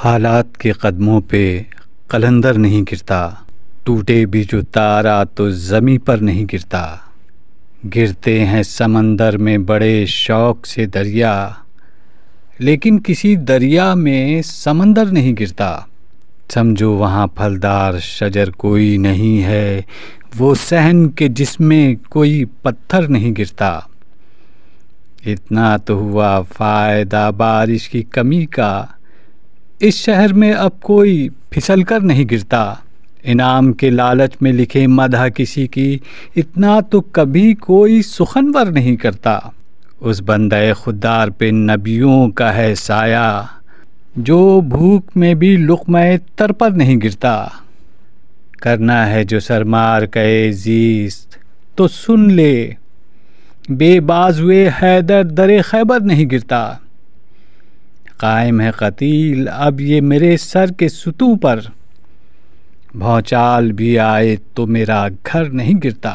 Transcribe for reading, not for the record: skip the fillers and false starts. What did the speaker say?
حالات کے قدموں پہ قلندر نہیں گرتا، ٹوٹے بھی جو تارا تو زمیں پر نہیں گرتا۔ گرتے ہیں سمندر میں بڑے شوق سے دریا، لیکن کسی دریا میں سمندر نہیں گرتا۔ سمجھو وہاں پھلدار شجر کوئی نہیں ہے، وہ صحن کے جس میں کوئی پتھر نہیں گرتا۔ اتنا تو ہوا فائدہ بارش کی کمی کا، اس شہر میں اب کوئی پھسل کر نہیں گرتا۔ انعام کے لالچ میں لکھے مدح کسی کی، اتنا تو کبھی کوئی سخنور نہیں کرتا۔ اس بندہ خوددار پہ نبیوں کا ہے سایہ، جو بھوک میں بھی لقمہ تر پر نہیں گرتا۔ کرنا ہے جو سرمار کہے زیست تو سن لے، بے بازوئے حیدر در خیبر نہیں گرتا۔ قائم ہے قتیل اب یہ میرے سر کے ستوں پر، بھونچال بھی آئے تو میرا گھر نہیں گرتا۔